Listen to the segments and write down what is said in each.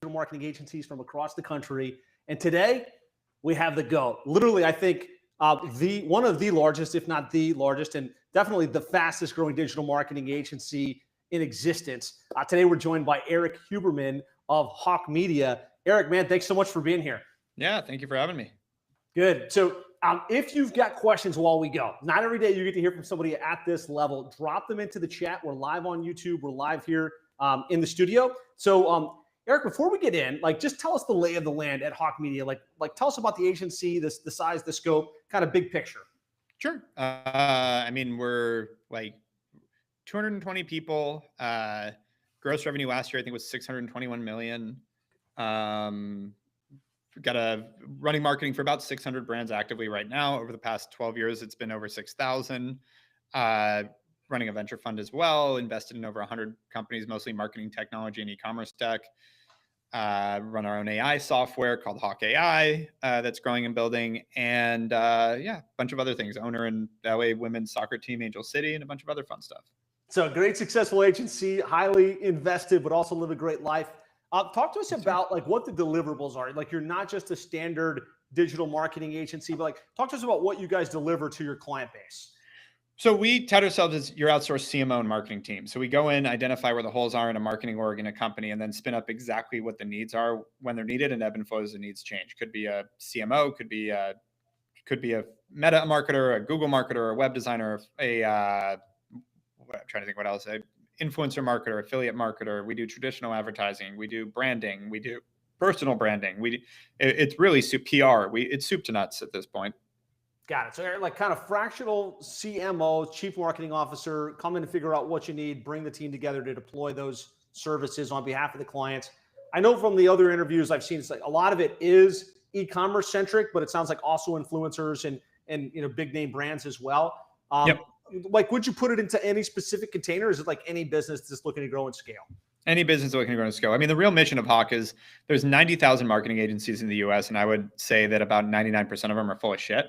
marketing agencies from across the country. And today we have the GOAT. Literally, I think one of the largest, if not the largest, and definitely the fastest growing digital marketing agency in existence. Today we're joined by Erik Huberman of Hawke Media. Erik, man, thanks so much for being here. Yeah, thank you for having me. Good. So if you've got questions while we go, not every day you get to hear from somebody at this level, drop them into the chat. We're live on YouTube. We're live here in the studio. So Erik, before we get in, just tell us the lay of the land at Hawke Media. Tell us about the agency, the size, the scope, kind of big picture. Sure. We're 220 people. Gross revenue last year, I think, was 621 million. We've got a running marketing for about 600 brands actively right now. Over the past 12 years, it's been over 6,000. Running a venture fund as well, invested in over 100 companies, mostly marketing technology and e-commerce tech. Run our own AI software called Hawke AI that's growing and building. And a bunch of other things. Owner in LA women's soccer team, Angel City, and a bunch of other fun stuff. So a great, successful agency, highly invested, but also live a great life. Talk to us about what the deliverables are. You're not just a standard digital marketing agency, but talk to us about what you guys deliver to your client base. So we tout ourselves as your outsourced CMO and marketing team. So we go in, identify where the holes are in a marketing org in a company, and then spin up exactly what the needs are when they're needed, and ebb and flows the needs change. Could be a CMO, could be a meta marketer, a Google marketer, a web designer, I'm trying to think what else. A influencer marketer, affiliate marketer. We do traditional advertising. We do branding. We do personal branding. It's really PR. It's soup to nuts at this point. Got it. So kind of fractional CMO, chief marketing officer, come in and figure out what you need, bring the team together to deploy those services on behalf of the clients. I know from the other interviews I've seen, it's a lot of it is e-commerce centric, but it sounds like also influencers and big name brands as well. Yep. Would you put it into any specific container? Or is it any business that's looking to grow and scale? Any business looking to grow and scale. The real mission of Hawke is there's 90,000 marketing agencies in the US, and I would say that about 99% of them are full of shit.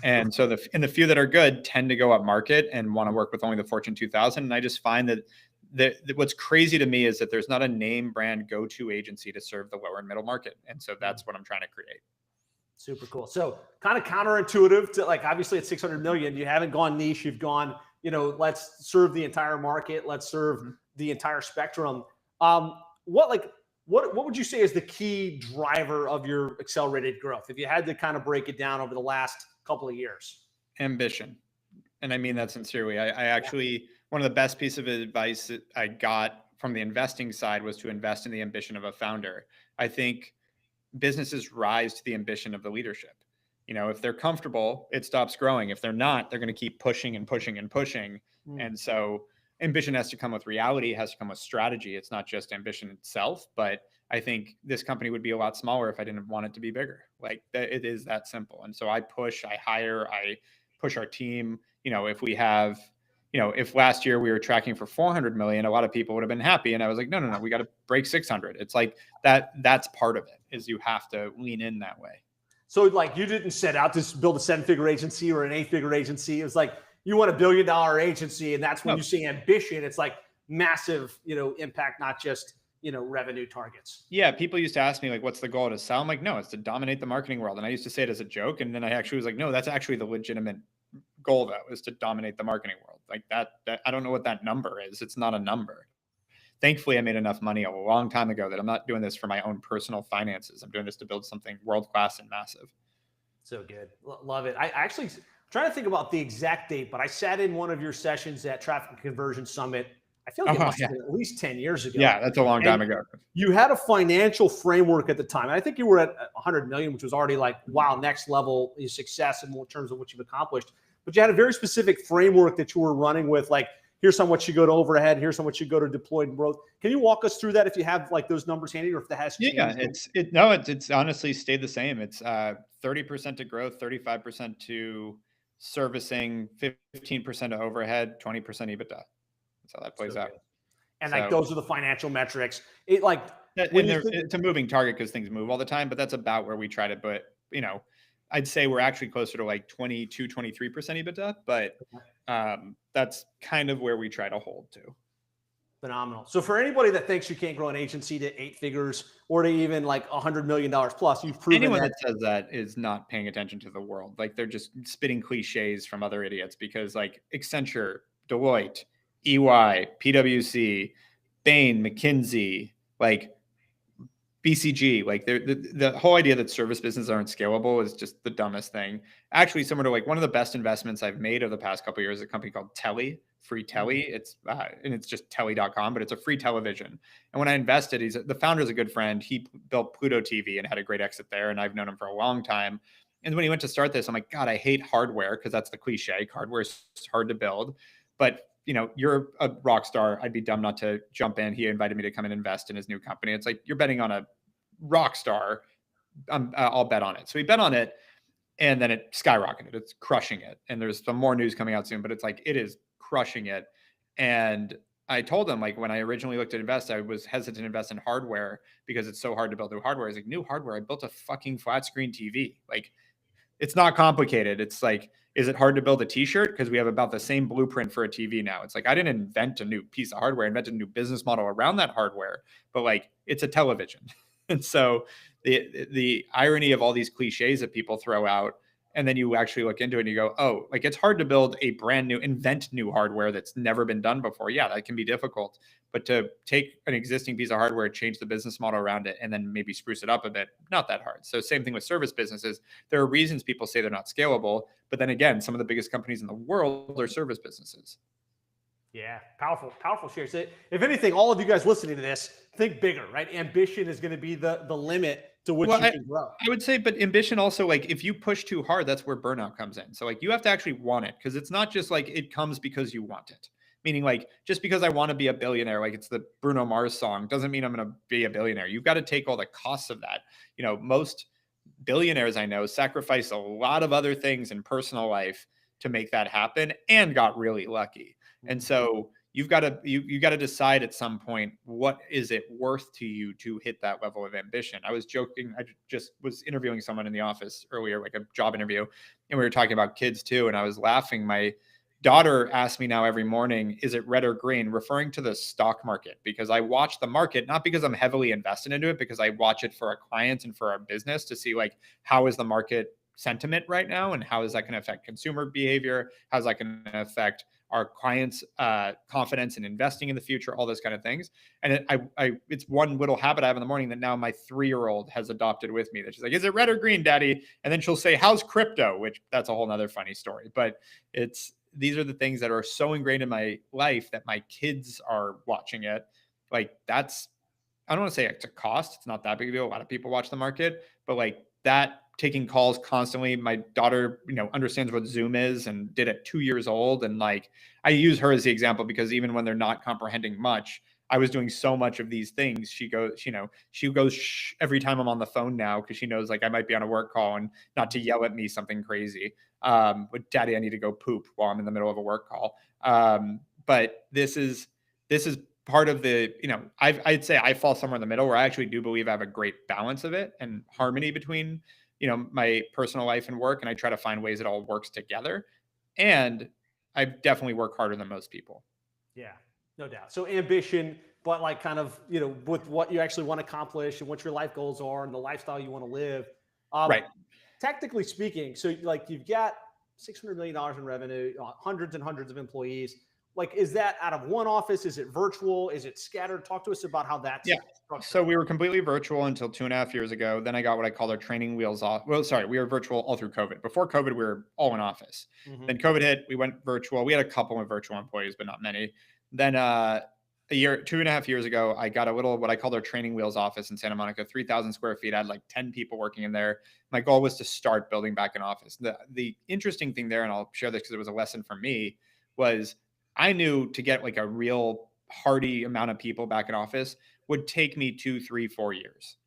And so the few that are good tend to go up market and want to work with only the Fortune 2000. And I just find that what's crazy to me is that there's not a name brand go-to agency to serve the lower and middle market. And so that's what I'm trying to create. Super cool. So kind of counterintuitive to obviously at 600 million, you haven't gone niche. You've gone, let's serve the entire market. Let's serve the entire spectrum. What would you say is the key driver of your accelerated growth? If you had to kind of break it down over the last couple of years. Ambition. And I mean that sincerely. I actually, one of the best pieces of advice that I got from the investing side was to invest in the ambition of a founder. I think businesses rise to the ambition of the leadership. If they're comfortable, it stops growing. If they're not, they're going to keep pushing and pushing and pushing. And so ambition has to come with reality, it has to come with strategy. It's not just ambition itself, but I think this company would be a lot smaller if I didn't want it to be bigger. It is that simple. And so I push, I hire, I push our team. If we have, if last year we were tracking for 400 million, a lot of people would have been happy. And I was like, no, we got to break 600. It's that's part of it, is you have to lean in that way. So you didn't set out to build a 7-figure agency or an 8-figure agency. It was you want $1 billion agency, and that's when you see ambition. It's massive, impact, not just, revenue targets. Yeah. People used to ask me what's the goal to sell? I'm like, no, it's to dominate the marketing world. And I used to say it as a joke. And then I actually was like, no, that's actually the legitimate goal though, is to dominate the marketing world. That I don't know what that number is. It's not a number. Thankfully, I made enough money a long time ago that I'm not doing this for my own personal finances. I'm doing this to build something world-class and massive. So good. Love it. I actually trying to think about the exact date, but I sat in one of your sessions at Traffic Conversion Summit. I feel like it must have been at least 10 years ago. Yeah, that's a long time ago. You had a financial framework at the time. And I think you were at 100 million, which was already wow, next level success in terms of what you've accomplished. But you had a very specific framework that you were running with, here's how much you go to overhead, here's how much you go to deployed growth. Can you walk us through that if you have those numbers handy, or if that has changed? Yeah, it's honestly stayed the same. It's 30% to growth, 35% to servicing, 15% to overhead, 20% EBITDA. That's how that plays out. And those are the financial metrics. It's a moving target because things move all the time, but that's about where we try to put, I'd say we're actually closer to 22, 23% EBITDA, but that's kind of where we try to hold to. Phenomenal. So for anybody that thinks you can't grow an agency to 8 figures or to even like $100 million plus, you've proven Anyone that. that says that is not paying attention to the world. Like they're just spitting cliches from other idiots because like Accenture, Deloitte, EY, PwC, Bain, McKinsey, like BCG, like the whole idea that service businesses aren't scalable is just the dumbest thing. Actually, similar to like one of the best investments I've made over the past couple of years, is a company called Telly, Free Telly. It's and it's just telly.com, but it's a free television. And when I invested, the founder's a good friend. He built Pluto TV and had a great exit there, and I've known him for a long time. And when he went to start this, I'm like, God, I hate hardware because that's the cliche. Hardware is hard to build, but you're a rock star. I'd be dumb not to jump in. He invited me to come and invest in his new company. It's like, you're betting on a rock star. I'll bet on it. So we bet on it, and then it skyrocketed. It's crushing it. And there's some more news coming out soon, but it's like, it is crushing it. And I told him, like, when I originally looked at invest, I was hesitant to invest in hardware because it's so hard to build new hardware. I was like, new hardware. I built a fucking flat screen TV. Like, it's not complicated. It's like, is it hard to build a t-shirt? Because we have about the same blueprint for a TV now. It's like, I didn't invent a new piece of hardware. I invented a new business model around that hardware, but like, it's a television. And so the irony of all these cliches that people throw out, and then you actually look into it and you go, oh, like, it's hard to build a invent new hardware that's never been done before. Yeah, that can be difficult. But to take an existing piece of hardware, change the business model around it, and then maybe spruce it up a bit, not that hard. So same thing with service businesses. There are reasons people say they're not scalable, but then again, some of the biggest companies in the world are service businesses. Yeah, powerful shares. If anything, all of you guys listening to this, think bigger, right? Ambition is going to be the limit to which you can grow. I would say, but ambition also, like, if you push too hard, that's where burnout comes in. So like, you have to actually want it, because it's not just like it comes because you want it. Meaning, like, just because I want to be a billionaire, like it's the Bruno Mars song, doesn't mean I'm going to be a billionaire. You've got to take all the costs of that. Most billionaires I know sacrifice a lot of other things in personal life to make that happen, and got really lucky. And so you've got to decide at some point, what is it worth to you to hit that level of ambition. I was joking. I just was interviewing someone in the office earlier, like a job interview, and we were talking about kids too. And I was laughing. My daughter asks me now every morning, is it red or green? Referring to the stock market, because I watch the market, not because I'm heavily invested into it, because I watch it for our clients and for our business to see, like, how is the market sentiment right now, and how is that going to affect consumer behavior? How's that going to affect our clients' confidence in investing in the future? All those kind of things. And it's one little habit I have in the morning that now my 3-year-old has adopted with me. That she's like, "Is it red or green, Daddy?" And then she'll say, "How's crypto?" Which, that's a whole nother funny story. But these are the things that are so ingrained in my life that my kids are watching it. Like, that's, I don't want to say it's a cost. It's not that big a deal. A lot of people watch the market, but like that, taking calls constantly. My daughter, understands what Zoom is and did at 2 years old. And like, I use her as the example because even when they're not comprehending much, I was doing so much of these things. She goes shh every time I'm on the phone now, because she knows, like, I might be on a work call, and not to yell at me something crazy. But Daddy, I need to go poop while I'm in the middle of a work call. But this is part of the, I'd say I fall somewhere in the middle, where I actually do believe I have a great balance of it and harmony between, my personal life and work. And I try to find ways it all works together. And I definitely work harder than most people. Yeah, no doubt. So ambition, but like kind of, with what you actually want to accomplish and what your life goals are and the lifestyle you want to live. Right. Technically speaking, so like you've got $600 million in revenue, hundreds and hundreds of employees. Like, is that out of one office? Is it virtual? Is it scattered? Talk to us about how that's structured. So we were completely virtual until 2.5 years ago. Then I got what I call our training wheels off. Well, sorry, we were virtual all through COVID. Before COVID, we were all in office. Then COVID hit, we went virtual. We had a couple of virtual employees, but not many. Then 2.5 years ago, I got a little, what I called our training wheels office in Santa Monica, 3,000 square feet. I had like 10 people working in there. My goal was to start building back an office. The interesting thing there, and I'll share this because it was a lesson for me, was I knew to get like a real hearty amount of people back in office would take me 2, 3, 4 years.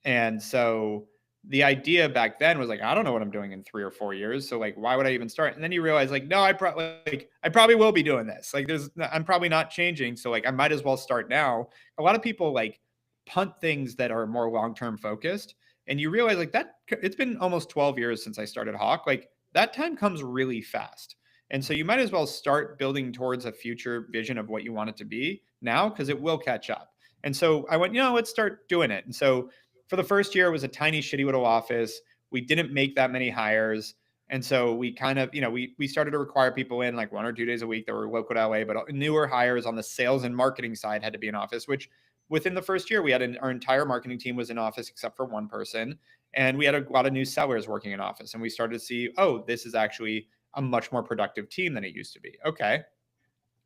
And so the idea back then was like, I don't know what I'm doing in 3 or 4 years. So like, why would I even start? And then you realize, like, no, I probably will be doing this. Like, I'm probably not changing. So like, I might as well start now. A lot of people like punt things that are more long-term focused. And you realize, like, that it's been almost 12 years since I started Hawke. Like, that time comes really fast. And so you might as well start building towards a future vision of what you want it to be now because it will catch up. And so I went, let's start doing it. And so for the first year, it was a tiny, shitty little office. We didn't make that many hires. And so we kind of, we started to require people in like 1 or 2 days a week that were local to LA, but newer hires on the sales and marketing side had to be in office, which within the first year, we had our entire marketing team was in office except for one person. And we had a lot of new sellers working in office. And we started to see, oh, this is actually a much more productive team than it used to be. Okay.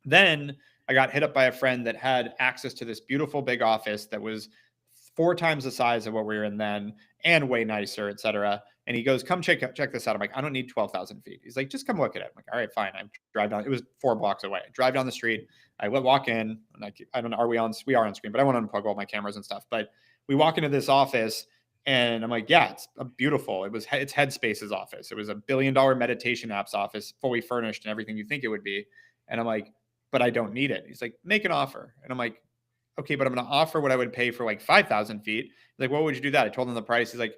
Then I got hit up by a friend that had access to this beautiful big office that was 4 times the size of what we were in then and way nicer, et cetera. And he goes, come check this out. I'm like, I don't need 12,000 feet. He's like, just come look at it. I'm like, all right, fine. I drive down. It was 4 blocks away. I drive down the street. I walk in. And I don't know, we are on screen, but I want to unplug all my cameras and stuff. But we walk into this office and I'm like, yeah, it's beautiful. It's Headspace's office. It was $1 billion meditation apps office, fully furnished and everything you think it would be. And I'm like, but I don't need it. He's like, make an offer. And I'm like, okay, but I'm going to offer what I would pay for like 5,000 feet. He's like, what would you do that? I told him the price. He's like,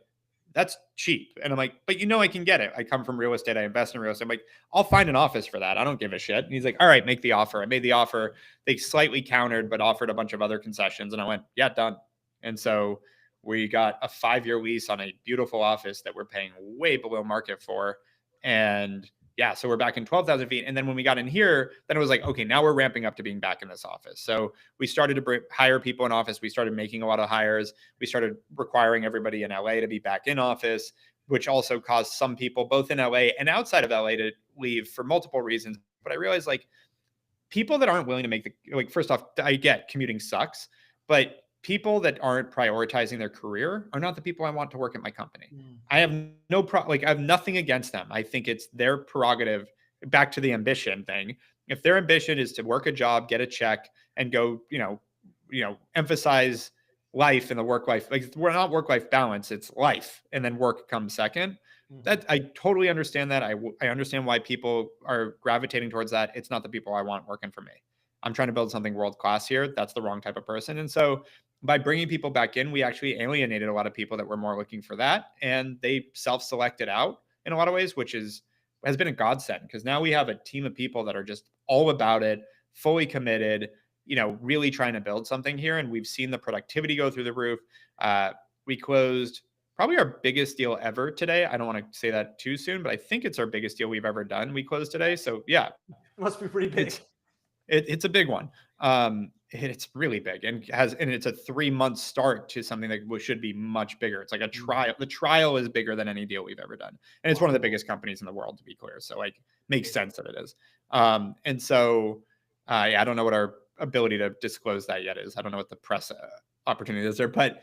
that's cheap. And I'm like, but I can get it. I come from real estate. I invest in real estate. I'm like, I'll find an office for that. I don't give a shit. And he's like, all right, make the offer. I made the offer. They slightly countered, but offered a bunch of other concessions. And I went, yeah, done. And so we got a 5-year lease on a beautiful office that we're paying way below market for. And yeah, so we're back in 12,000 feet. And then when we got in here, then it was like, okay, now we're ramping up to being back in this office. So we started to hire people in office. We started making a lot of hires. We started requiring everybody in LA to be back in office, which also caused some people both in LA and outside of LA to leave for multiple reasons. But I realized like people that aren't willing to make first off, I get commuting sucks, but people that aren't prioritizing their career are not the people I want to work at my company. I have I have nothing against them. I think it's their prerogative. Back to the ambition thing. If their ambition is to work a job, get a check, and go, emphasize life and the work life, like we're not work life balance, it's life, and then work comes second. That I totally understand that. I understand why people are gravitating towards that. It's not the people I want working for me. I'm trying to build something world class here. That's the wrong type of person. And so by bringing people back in, we actually alienated a lot of people that were more looking for that. And they self-selected out in a lot of ways, which has been a godsend because now we have a team of people that are just all about it, fully committed, really trying to build something here. And we've seen the productivity go through the roof. We closed probably our biggest deal ever today. I don't want to say that too soon, but I think it's our biggest deal we've ever done. We closed today. So yeah. It must be pretty big. It's a big one. It's really big and it's a 3-month start to something that should be much bigger. It's like a trial. The trial is bigger than any deal we've ever done. And it's one of the biggest companies in the world, to be clear. So like makes sense that it is. And so, yeah, I don't know what our ability to disclose that yet is. I don't know what the press opportunity is there, but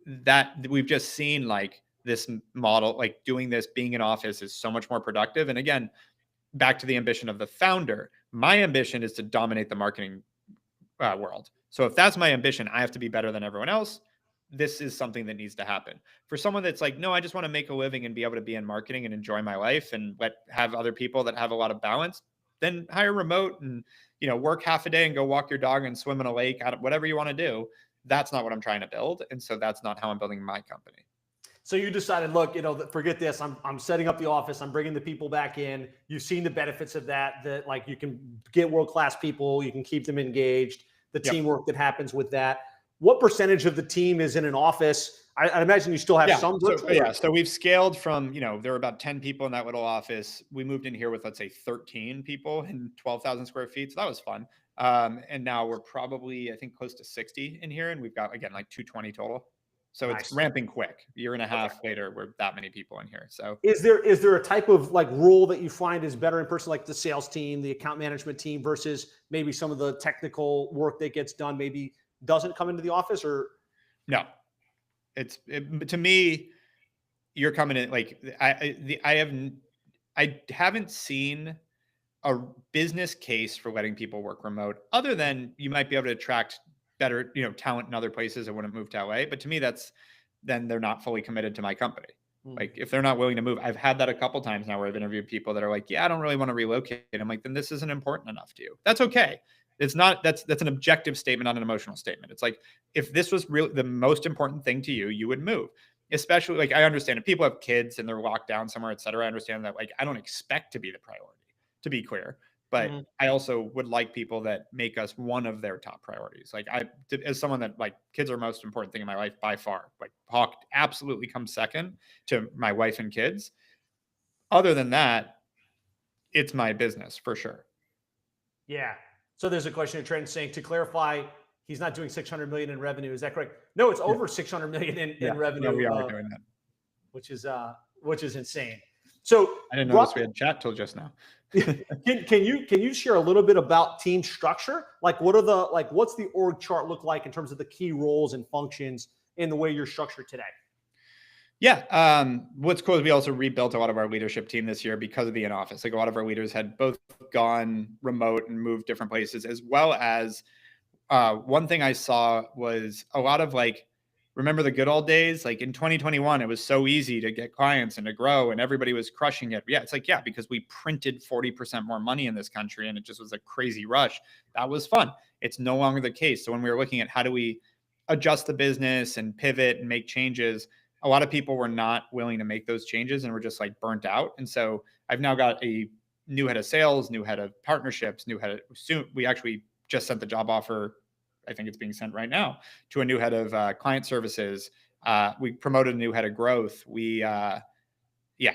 that we've just seen like this model, like doing this, being in office is so much more productive. And again, back to the ambition of the founder, my ambition is to dominate the marketing world. So if that's my ambition, I have to be better than everyone else. This is something that needs to happen. For someone that's like, no, I just want to make a living and be able to be in marketing and enjoy my life and have other people that have a lot of balance, then hire remote and, work half a day and go walk your dog and swim in a lake, whatever you want to do. That's not what I'm trying to build. And so that's not how I'm building my company. So you decided, look, forget this. I'm setting up the office. I'm bringing the people back in. You've seen the benefits of that like you can get world-class people. You can keep them engaged. The teamwork that happens with that. What percentage of the team is in an office? I imagine you still have some. So we've scaled from, there were about 10 people in that little office. We moved in here with, let's say 13 people in 12,000 square feet. So that was fun. And now we're probably, I think, close to 60 in here. And we've got, again, like 220 total. So it's ramping quick. A year and a half later, we're that many people in here. So is there a type of like role that you find is better in person, like the sales team, the account management team, versus maybe some of the technical work that gets done maybe doesn't come into the office? Or no, to me, you're coming in like I haven't seen a business case for letting people work remote, other than you might be able to attract better, talent in other places and wouldn't move to LA. But to me, then they're not fully committed to my company. Like if they're not willing to move, I've had that a couple times now where I've interviewed people that are like, yeah, I don't really want to relocate. I'm like, then this isn't important enough to you. That's okay. It's not, that's an objective statement, not an emotional statement. It's like, if this was really the most important thing to you, you would move. Especially like, I understand if people have kids and they're locked down somewhere, et cetera. I understand that. Like, I don't expect to be the priority, to be clear. but Mhm. I also would like people that make us one of their top priorities. Like as someone that like kids are the most important thing in my life by far. Like Hawk absolutely comes second to my wife and kids. Other than that, it's my business for sure. Yeah. So there's a question of Trent saying, to clarify, he's not doing 600 million in revenue. Is that correct? No, it's Yeah. over 600 million Yeah. in Yeah, revenue, we are doing that. which is insane. So, I didn't notice we roughly, had chat till just now. can you share a little bit about team structure? Like, what's the org chart look like in terms of the key roles and functions in the way you're structured today? Yeah. What's cool is we also rebuilt a lot of our leadership team this year because of the in office. Like a lot of our leaders had both gone remote and moved different places, as well as one thing I saw was a lot of like, remember the good old days? Like in 2021, it was so easy to get clients and to grow and everybody was crushing it. Yeah, it's like, yeah, because we printed 40% more money in this country and it just was a crazy rush. That was fun. It's no longer the case. So when we were looking at how do we adjust the business and pivot and make changes, a lot of people were not willing to make those changes and were just like burnt out. And so I've now got a new head of sales, new head of partnerships, new head of soon. We actually just sent the job offer. I think it's being sent right now to a new head of client services. We promoted a new head of growth. Yeah,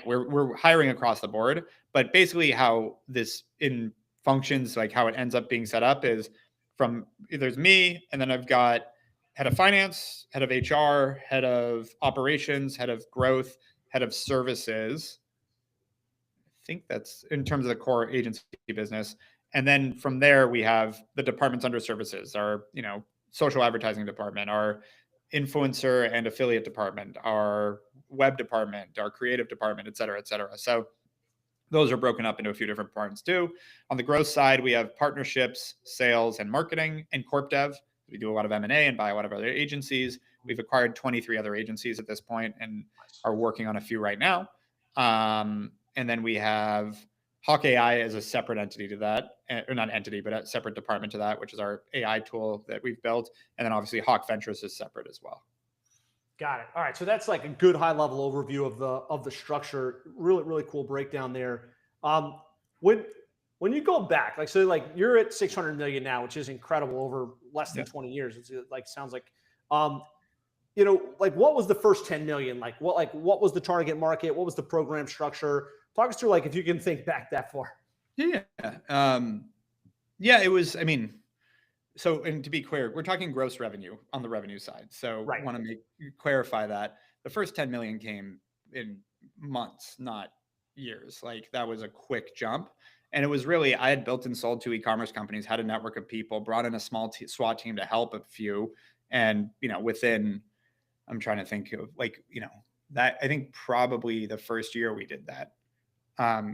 we're hiring across the board. But basically, how this in functions, like how it ends up being set up, is from there's me, and then I've got head of finance, head of HR, head of operations, head of growth, head of services. I think that's in terms of the core agency business. And then from there, we have the departments under services, our, social advertising department, our influencer and affiliate department, our web department, our creative department, et cetera, et cetera. So those are broken up into a few different departments too. On the growth side, we have partnerships, sales, and marketing, and corp dev. We do a lot of M&A and buy a lot of other agencies. We've acquired 23 other agencies at this point and are working on a few right now. And then we have Hawk AI as a separate entity to that, or not entity, but a separate department to that, which is our AI tool that we've built. And then obviously Hawk Ventures is separate as well. Got it. All right. So that's like a good high level overview of the structure. Really, really cool breakdown there. Um, when when you go back, like, so like you're at 600 million now, which is incredible over less than Yeah. 20 years. It's like sounds like um, like what was the first 10 million? Like what was the target market? What was the program structure? Talk us through, like, if you can think back that far. Yeah. Yeah, it was, I mean, so, and to be clear, we're talking gross revenue on the revenue side. So Right. want to clarify that the first 10 million came in months, not years. Like that was a quick jump. And it was really, I had built and sold 2 e-commerce companies, had a network of people, brought in a small SWAT team to help a few. And, within, I'm trying to think of like, that I think probably the first year we did that,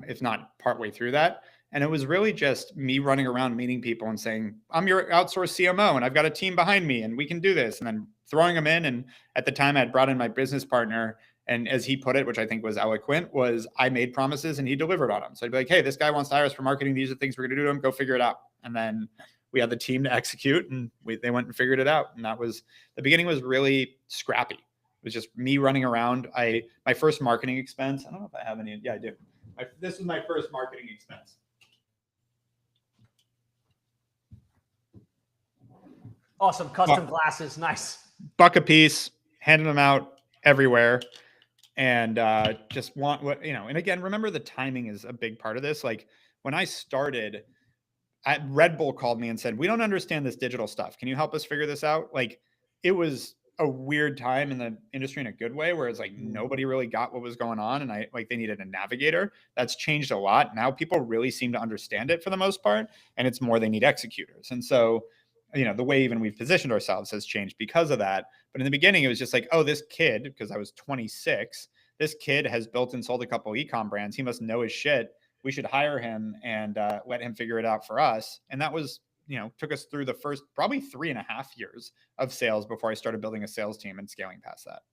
if not partway through that. And it was really just me running around meeting people and saying, I'm your outsourced CMO and I've got a team behind me and we can do this. And then throwing them in. And at the time I had brought in my business partner. And as he put it, which I think was eloquent, was I made promises and he delivered on them. So I'd be like, hey, this guy wants to hire us for marketing. These are the things we're going to do to him. Go figure it out. And then we had the team to execute and they went and figured it out. And that was, the beginning was really scrappy. It was just me running around. My first marketing expense, I don't know if I have any. Yeah, I do. This was my first marketing expense. Awesome. Custom glasses. Nice. Buck a piece, handing them out everywhere. And just want what, and again, remember the timing is a big part of this. Like when I started, Red Bull called me and said, we don't understand this digital stuff. Can you help us figure this out? Like it was a weird time in the industry in a good way, where it's like nobody really got what was going on. And they needed a navigator. That's changed a lot. Now people really seem to understand it for the most part. And it's more, they need executors. And so, the way even we've positioned ourselves has changed because of that. But in the beginning, it was just like, oh, this kid, because I was 26, this kid has built and sold a couple e-com brands. He must know his shit. We should hire him and let him figure it out for us. And that was, took us through the first probably 3.5 years of sales before I started building a sales team and scaling past that.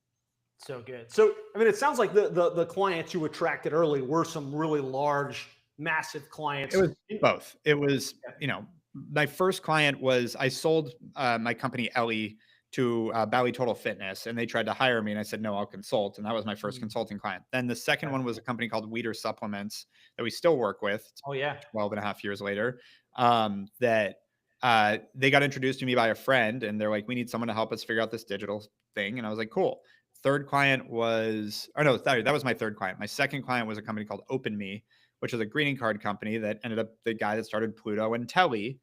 So good. So, I mean, it sounds like the clients you attracted early were some really large, massive clients. It was both. It was, my first client was, I sold my company Ellie to Bally Total Fitness, and they tried to hire me, and I said no, I'll consult, and that was my first consulting client. Then the second one was a company called Weeder Supplements that we still work with. Oh yeah. 12 and a half years later, that they got introduced to me by a friend, and they're like, we need someone to help us figure out this digital thing. And I was like, cool. Third client was, or no, sorry, that was my third client. My second client was a company called OpenMe, which is a greeting card company that ended up, the guy that started Pluto and Telly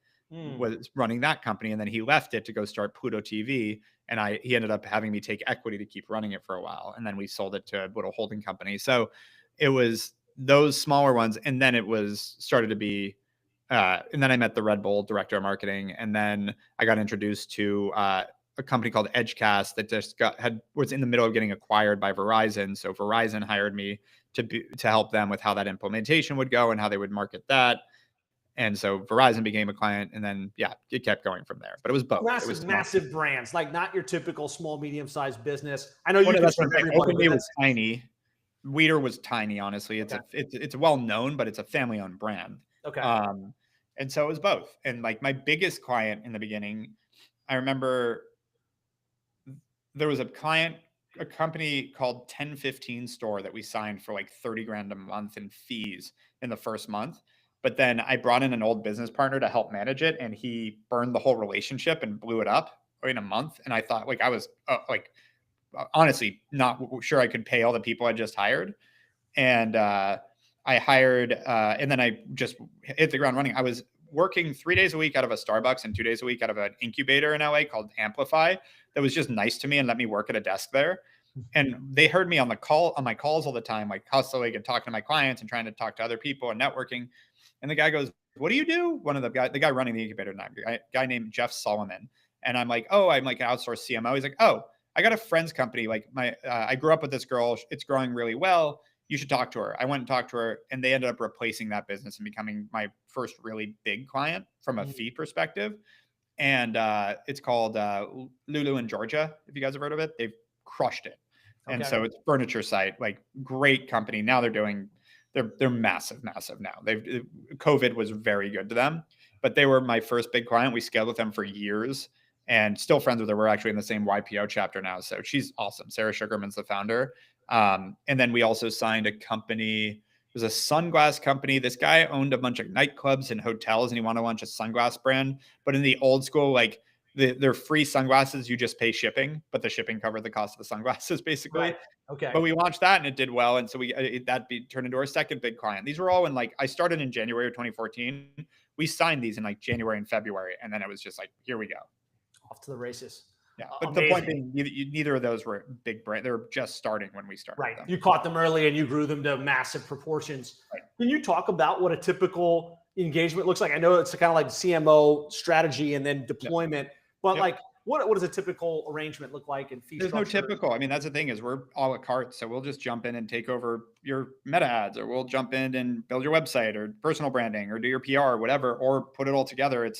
was running that company, and then he left it to go start Pluto TV, and he ended up having me take equity to keep running it for a while, and then we sold it to a little holding company. So it was those smaller ones, and then it was started to be and then I met the Red Bull director of marketing, and then I got introduced to a company called Edgecast that just was in the middle of getting acquired by Verizon. So Verizon hired me to help them with how that implementation would go and how they would market that. And so Verizon became a client, and then it kept going from there. But it was both. It was massive brands, like not your typical small, medium-sized business. I know you can serve everybody. OpenMe was tiny. Weeder was tiny, honestly. It's well known, but it's a family-owned brand. Okay. And so it was both. And like my biggest client in the beginning, I remember there was a company called 1015 Store that we signed for like 30 grand a month in fees in the first month. But then I brought in an old business partner to help manage it, and he burned the whole relationship and blew it up in a month. And I thought, like, I was honestly not sure I could pay all the people I just hired. And I hired, and then I just hit the ground running. I was working 3 days a week out of a Starbucks and 2 days a week out of an incubator in LA called Amplify that was just nice to me and let me work at a desk there. And they heard me on my calls all the time, like hustling and talking to my clients and trying to talk to other people and networking. And the guy goes, "What do you do?" The guy running the incubator, a guy named Jeff Solomon. And I'm like, "Oh, I'm like an outsourced CMO." He's like, "Oh, I got a friend's company. Like I grew up with this girl. It's growing really well. You should talk to her." I went and talked to her, and they ended up replacing that business and becoming my first really big client from a fee perspective. And it's called Lulu in Georgia. If you guys have heard of it, they've crushed it. Okay. And so it's furniture site, like great company. Now they're massive now. COVID was very good to them, but they were my first big client. We scaled with them for years and still friends with her. We're actually in the same YPO chapter now. So she's awesome. Sarah Sugarman's the founder. And then we also signed a company. It was a sunglass company. This guy owned a bunch of nightclubs and hotels, and he wanted to launch a sunglass brand. But in the old school, like they're free sunglasses, you just pay shipping, but the shipping covered the cost of the sunglasses basically. Right. Okay. But we launched that and it did well. And so turned into our second big client. These were all in I started in January of 2014. We signed these in like January and February. And then it was just like, here we go. Off to the races. Yeah. But the point being, neither of those were big brand. They were just starting when we started. Right. You caught them early and you grew them to massive proportions. Right. Can you talk about what a typical engagement looks like? I know it's kind of like CMO strategy and then deployment, but like what does a typical arrangement look like in fee structure? There's no typical. I mean, that's the thing is we're a la carte. So we'll just jump in and take over your meta ads, or we'll jump in and build your website or personal branding or do your PR or whatever, or put it all together.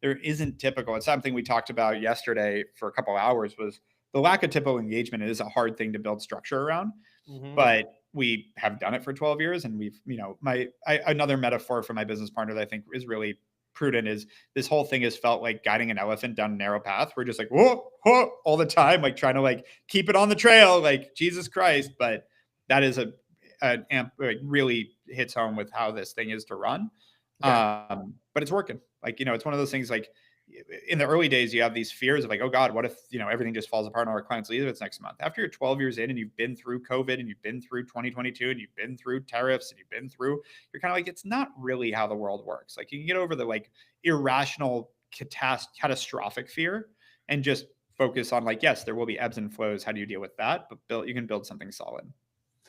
There isn't typical. It's something we talked about yesterday for a couple of hours. Was the lack of typical engagement is a hard thing to build structure around, but we have done it for 12 years. And we've, another metaphor for my business partner that I think is really prudent is this whole thing has felt like guiding an elephant down a narrow path. We're just like, whoa, whoa, all the time, like trying to like keep it on the trail, like Jesus Christ. But that is really hits home with how this thing is to run. Okay. But it's working. Like, it's one of those things like in the early days, you have these fears of like, oh God, what if, everything just falls apart and our clients leave us next month. After you're 12 years in and you've been through COVID and you've been through 2022 and you've been through tariffs and you're kind of like, it's not really how the world works. Like you can get over the like irrational catastrophic fear and just focus on like, yes, there will be ebbs and flows. How do you deal with that? But you can build something solid.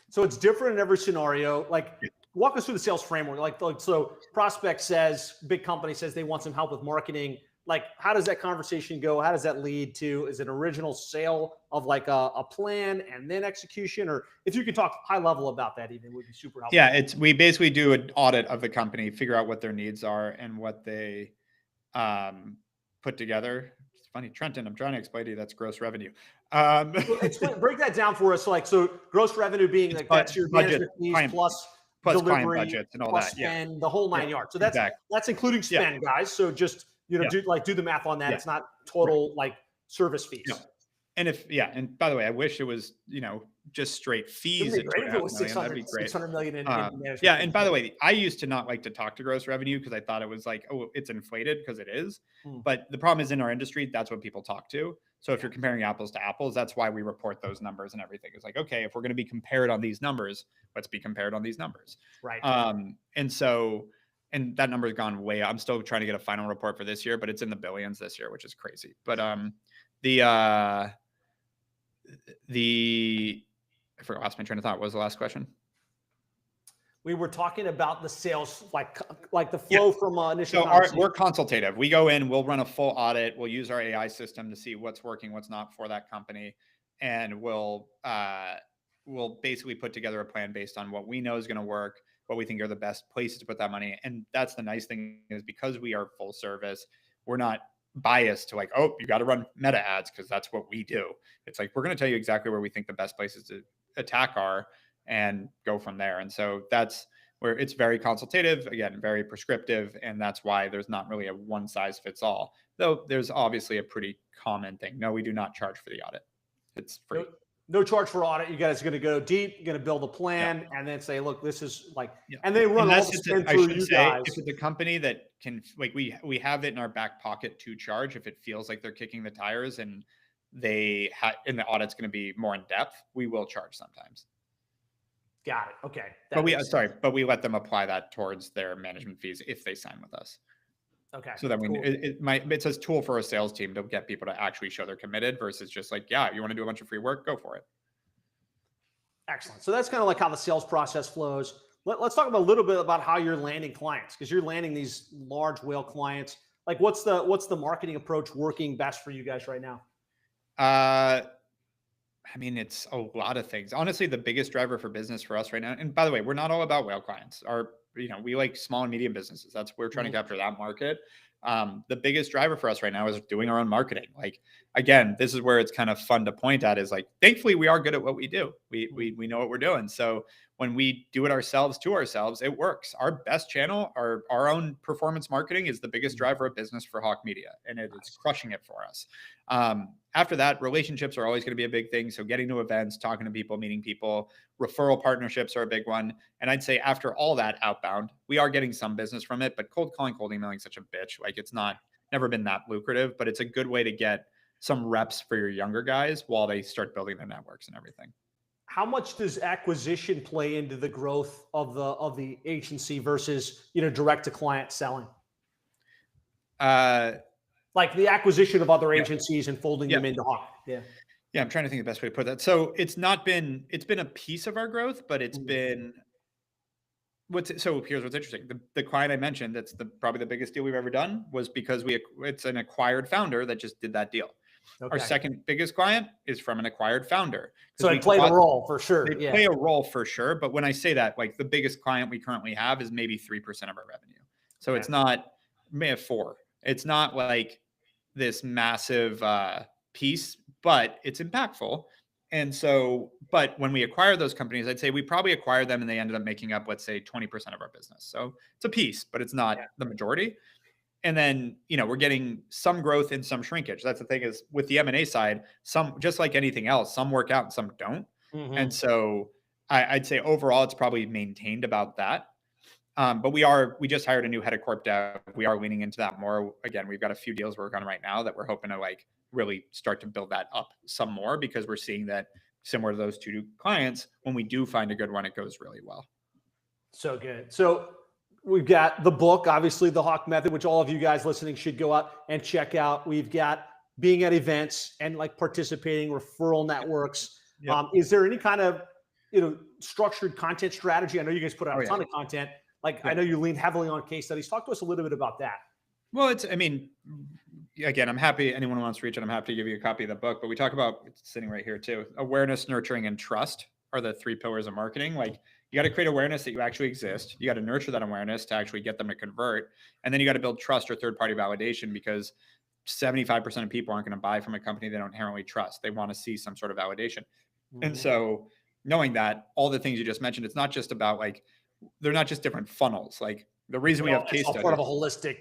So it's different in every scenario. Like walk us through the sales framework. Like so prospect says, big company says they want some help with marketing. Like, how does that conversation go? How does that lead to, is it original sale of like a plan and then execution? Or if you could talk high level about that, even would be super helpful. Yeah, we basically do an audit of the company, figure out what their needs are and what they put together. It's funny, Trenton, I'm trying to explain to you that's gross revenue. Break that down for us. So gross revenue being like that's your management fees plus delivery, client budgets and all that. Spend, the whole 9 yards. So that's including spend, guys. So just do the math on that. It's not total like service Yeah. fees. And by the way, I wish it was, just straight It would fees be at two great and if a it half was million. That'd be great. 600 million in Yeah. management And fees. by the way, I used to not like to talk to gross revenue because I thought it was like, oh, it's inflated, because it is. Hmm. But the problem is, in our industry, that's what people talk to. So if Yeah. you're comparing apples to apples, that's why we report those numbers and everything. It's like, okay, if we're going to be compared on these numbers, let's be compared on these numbers. Right. And that number has gone way up. I'm still trying to get a final report for this year, but it's in the billions this year, which is crazy. But the I forgot, lost my train of thought. What was the last question? We were talking about the sales, like the Yeah. flow from initial So conversation. we're consultative. We go in, we'll run a full audit. We'll use our AI system to see what's working, what's not for that company. And we'll basically put together a plan based on what we know is going to work, what we think are the best places to put that money. And that's the nice thing, is because we are full service, we're not biased to like, oh, you got to run meta ads because that's what we do. It's like, we're going to tell you exactly where we think the best places to attack are and go from there. And so that's where it's very consultative, again, very prescriptive. And that's why there's not really a one size fits all, though there's obviously a pretty common thing. No, we do not charge for the audit. It's free. No charge for audit. You guys are going to go deep, you're going to build a plan, and then say, look, this is like, and they run all the spend through you guys. If it's a company that can, like, we have it in our back pocket to charge if it feels like they're kicking the tires and and the audit's going to be more in depth, we will charge sometimes. Got it. Okay. But we let them apply that towards their management fees if they sign with us. Okay. So that cool. it's a tool for a sales team to get people to actually show they're committed versus just like, yeah, you want to do a bunch of free work, go for it. Excellent. So that's kind of like how the sales process flows. Let's talk about a little bit about how you're landing clients, because you're landing these large whale clients. Like, what's the marketing approach working best for you guys right now? I mean, it's a lot of things. Honestly, the biggest driver for business for us right now, and by the way, we're not all about whale clients. We like small and medium businesses. That's we're trying to capture that market. The biggest driver for us right now is doing our own marketing. Like, again, this is where it's kind of fun to point at, is like, thankfully we are good at what we do. We know what we're doing. So when we do it ourselves to ourselves, it works. Our best channel, our own performance marketing, is the biggest driver of business for Hawke Media, and it's crushing it for us. After that, relationships are always going to be a big thing. So getting to events, talking to people, meeting people, referral partnerships are a big one. And I'd say after all that outbound, we are getting some business from it, but cold calling, cold emailing is such a bitch. Like, it's never been that lucrative, but it's a good way to get some reps for your younger guys while they start building their networks and everything. How much does acquisition play into the growth of the agency versus, direct to client selling? Like the acquisition of other agencies and folding them into Hawke. Yeah. Yeah. I'm trying to think of the best way to put that. So it's been a piece of our growth, but it's been so here's what's interesting. The client I mentioned, that's probably the biggest deal we've ever done, was because it's an acquired founder that just did that deal. Okay. Our second biggest client is from an acquired founder. So they played a role for sure. They play a role for sure. But when I say that, like, the biggest client we currently have is maybe 3% of our revenue. So it's not, may have 4. It's not like this massive piece, but it's impactful. And so, but when we acquire those companies, I'd say we probably acquired them and they ended up making up, let's say, 20% of our business. So it's a piece, but it's not the majority. And then, we're getting some growth and some shrinkage. That's the thing, is with the M&A side, some, just like anything else, some work out and some don't. And so I'd say overall, it's probably maintained about that. But we just hired a new head of corp dev. We are leaning into that more. Again, we've got a few deals we're working on right now that we're hoping to like really start to build that up some more, because we're seeing that, similar to those 2 clients, when we do find a good one, it goes really well. So good. So we've got the book, obviously, The Hawke Method, which all of you guys listening should go out and check out. We've got being at events and like participating, referral networks. Yep. Is there any kind of, structured content strategy? I know you guys put out a ton of content. Like, I know you lean heavily on case studies. Talk to us a little bit about that. Well, again, I'm happy, anyone who wants to reach out, I'm happy to give you a copy of the book, but we talk about, it's sitting right here too, awareness, nurturing, and trust are the 3 pillars of marketing. Like, you got to create awareness that you actually exist. You got to nurture that awareness to actually get them to convert. And then you got to build trust or third-party validation, because 75% of people aren't going to buy from a company they don't inherently trust. They want to see some sort of validation. And so knowing that, all the things you just mentioned, it's not just about like, they're not just different funnels. Like, the reason we have case studies, part of a holistic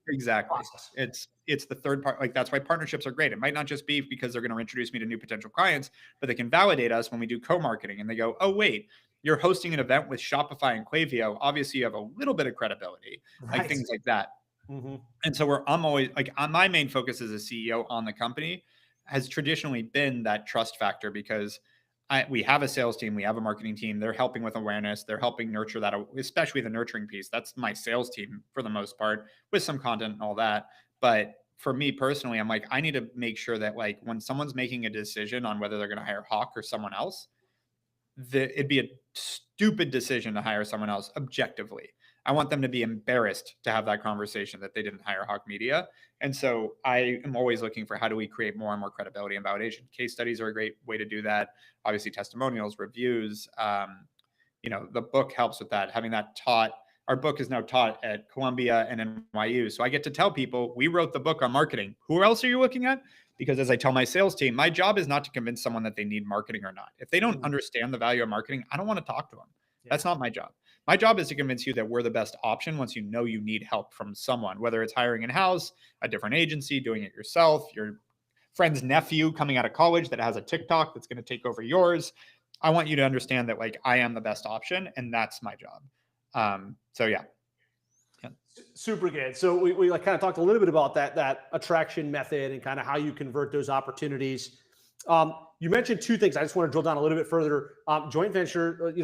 Exactly. process. It's the third part. Like that's why partnerships are great. It might not just be because they're going to introduce me to new potential clients, but they can validate us when we do co-marketing and they go, oh, wait, you're hosting an event with Shopify and Klaviyo. Obviously you have a little bit of credibility, like Right. things like that. Hmm. And so I'm always like, my main focus as a CEO on the company has traditionally been that trust factor because we have a sales team, we have a marketing team. They're helping with awareness. They're helping nurture that, especially the nurturing piece. That's my sales team for the most part, with some content and all that. But for me personally, I'm like, I need to make sure that like when someone's making a decision on whether they're going to hire Hawke or someone else, it'd be a stupid decision to hire someone else objectively. I want them to be embarrassed to have that conversation that they didn't hire Hawke Media. And so I am always looking for how do we create more and more credibility and validation. Case studies are a great way to do that. Obviously, testimonials, reviews. The book helps with that. Having that taught, our book is now taught at Columbia and NYU. So I get to tell people we wrote the book on marketing. Who else are you looking at? Because as I tell my sales team, my job is not to convince someone that they need marketing or not. If they don't understand the value of marketing, I don't want to talk to them. Yeah. That's not my job. My job is to convince you that we're the best option once you know you need help from someone, whether it's hiring in-house, a different agency, doing it yourself, your friend's nephew coming out of college that has a TikTok that's going to take over yours. I want you to understand that like I am the best option and that's my job. So yeah. Super good. So we like kind of talked a little bit about that attraction method and kind of how you convert those opportunities. You mentioned two things. I just want to drill down a little bit further: joint venture,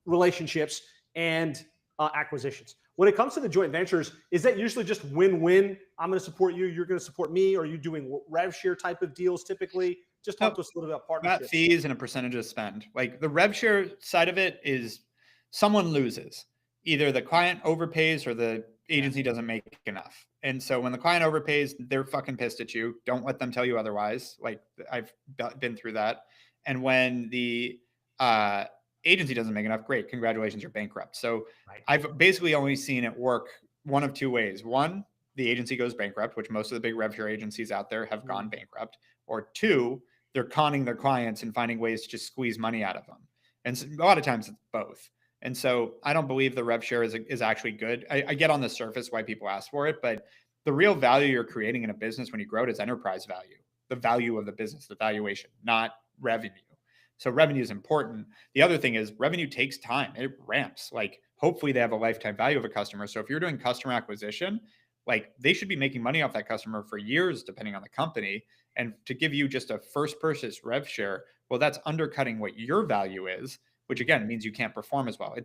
relationships, and acquisitions. When it comes to the joint ventures, is that usually just win-win? I'm going to support you. You're going to support me. Or are you doing rev share type of deals typically? Just talk to us a little bit about Flat partnerships. fees and a percentage of spend. Like the rev share side of it is someone loses. Either the client overpays or the agency doesn't make enough. And so when the client overpays, they're fucking pissed at you. Don't let them tell you otherwise. Like I've been through that. And when the agency doesn't make enough, great, congratulations, you're bankrupt. So Right. I've basically only seen it work one of two ways. One, the agency goes bankrupt, which most of the big rev share agencies out there have gone bankrupt. Or two, they're conning their clients and finding ways to just squeeze money out of them. And so a lot of times it's both. And so I don't believe the rev share is actually good. I get on the surface why people ask for it, but the real value you're creating in a business when you grow it is enterprise value, the value of the business, the valuation, not revenue. So revenue is important. The other thing is revenue takes time. It ramps. Like hopefully they have a lifetime value of a customer. So if you're doing customer acquisition, like they should be making money off that customer for years, depending on the company. And to give you just a first purchase rev share, well, that's undercutting what your value is, which again means you can't perform as well.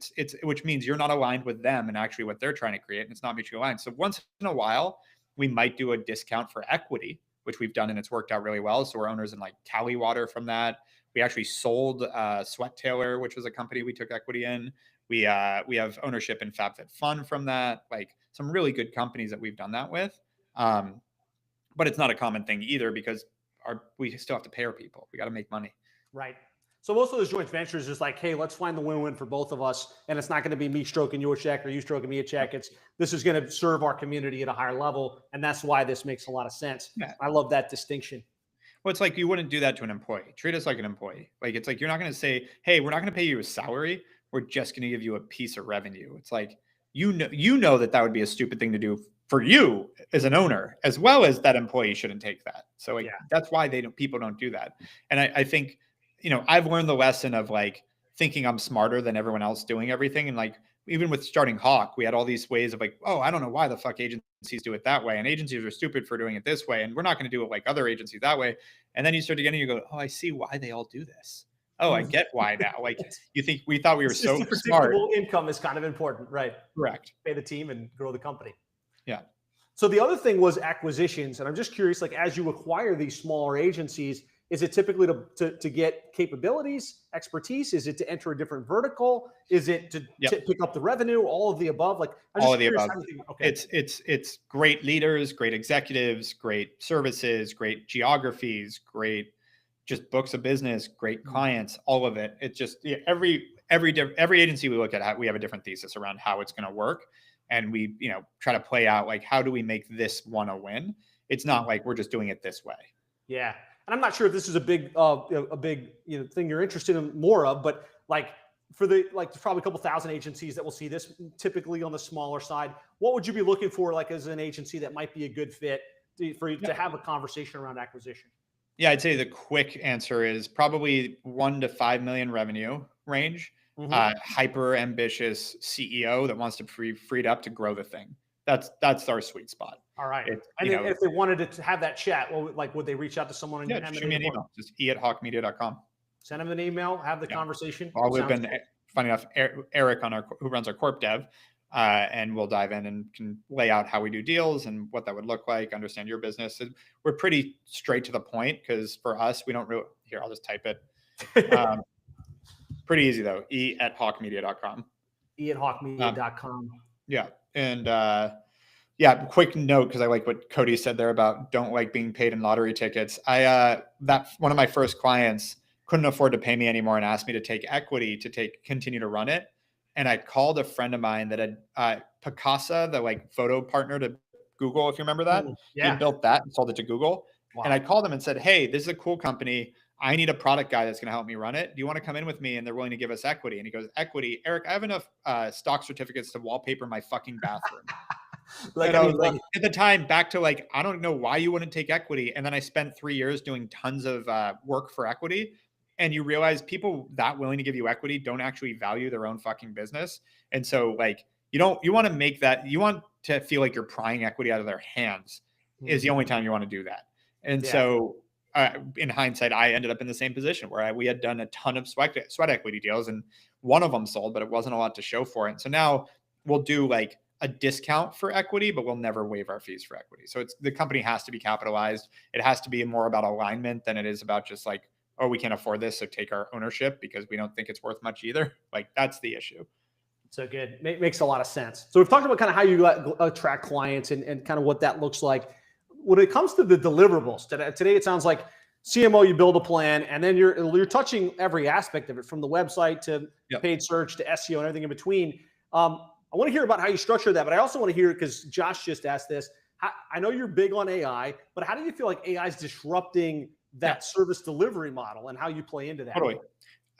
Which means you're not aligned with them and actually what they're trying to create, and it's not mutually aligned. So once in a while, we might do a discount for equity, which we've done and it's worked out really well. So we're owners in like Cali Water from that. We actually sold Sweat Tailor, which was a company we took equity in. We have ownership in FabFitFun from that. Like some really good companies that we've done that with. But it's not a common thing either because we still have to pay our people. We got to make money. Right. So most of those joint ventures is like, hey, let's find the win-win for both of us. And it's not going to be me stroking your check or you stroking me a check. This is going to serve our community at a higher level. And that's why this makes a lot of sense. Yeah. I love that distinction. Well, it's like you wouldn't do that to an employee. Treat us like an employee. Like it's like you're not going to say, hey, we're not going to pay you a salary. We're just going to give you a piece of revenue. It's like you know that would be a stupid thing to do for you as an owner, as well as that employee shouldn't take that. So like that's why people don't do that. And I think I've learned the lesson of like thinking I'm smarter than everyone else doing everything. And like, even with starting Hawke, we had all these ways of like, oh, I don't know why the fuck agencies do it that way. And agencies are stupid for doing it this way. And we're not going to do it like other agencies that way. And then you start again and you go, oh, I see why they all do this. Oh, I get why now. Like you think we thought we were so smart. Income is kind of important, right? Correct. Pay the team and grow the company. Yeah. So the other thing was acquisitions. And I'm just curious, like as you acquire these smaller agencies, is it typically to get capabilities, expertise? Is it to enter a different vertical? Is it to pick up the revenue? All of the above? Like all of the above. Okay. It's great leaders, great executives, great services, great geographies, great just books of business, great clients, all of it. It's just every agency we look at, we have a different thesis around how it's going to work. And we, try to play out like, how do we make this one a win? It's not like we're just doing it this way. Yeah. And I'm not sure if this is a big thing you're interested in more of, but like for the, like, there's probably a couple thousand agencies that will see this, typically on the smaller side. What would you be looking for, like, as an agency that might be a good fit for you to have a conversation around acquisition? Yeah, I'd say the quick answer is probably 1 to 5 million revenue range. Mm-hmm. Hyper ambitious CEO that wants to be freed up to grow the thing. That's our sweet spot. All right. It's, And then if they wanted to have that chat, well, like, would they reach out to someone in yeah, just shoot me M&A an email. Just e@hawkemedia.com. Send them an email, have the Yeah. conversation? Well, we've Sounds been good. funny enough, Erik who runs our corp dev, and we'll dive in and can lay out how we do deals and what that would look like, understand your business. And we're pretty straight to the point because for us, we don't really, here, I'll just type it. Pretty easy though, e@hawkemedia.com. e@hawkemedia.com. Yeah. And yeah, quick note, because I like what Cody said there about don't like being paid in lottery tickets. That one of my first clients couldn't afford to pay me anymore and asked me to take equity to continue to run it. And I called a friend of mine that had Picasa, the like photo partner to Google, if you remember that. He Yeah. had built that and sold it to Google. Wow. And I called him and said, hey, this is a cool company. I need a product guy that's going to help me run it. Do you want to come in with me? And they're willing to give us equity. And he goes, equity, Erik, I have enough stock certificates to wallpaper my fucking bathroom. Like, And I I mean, was like, at the time, back to like, I don't know why you wouldn't take equity. And then I spent 3 years doing tons of work for equity. And you realize people that willing to give you equity don't actually value their own fucking business. And so like, you want to make that, you want to feel like you're prying equity out of their hands is the only time you want to do that. And so in hindsight, I ended up in the same position where we had done a ton of sweat equity deals and one of them sold, but it wasn't a lot to show for it. And so now we'll do like a discount for equity, but we'll never waive our fees for equity. So the company has to be capitalized. It has to be more about alignment than it is about just like, oh, we can't afford this, so take our ownership because we don't think it's worth much either. Like that's the issue. So good. Makes a lot of sense. So we've talked about kind of how you attract clients and kind of what that looks like. When it comes to the deliverables, today it sounds like CMO, you build a plan, and then you're touching every aspect of it, from the website to paid search to SEO and everything in between. I want to hear about how you structure that, but I also want to hear, because Josh just asked this, I know you're big on AI, but how do you feel like AI is disrupting that service delivery model and how you play into that? Totally.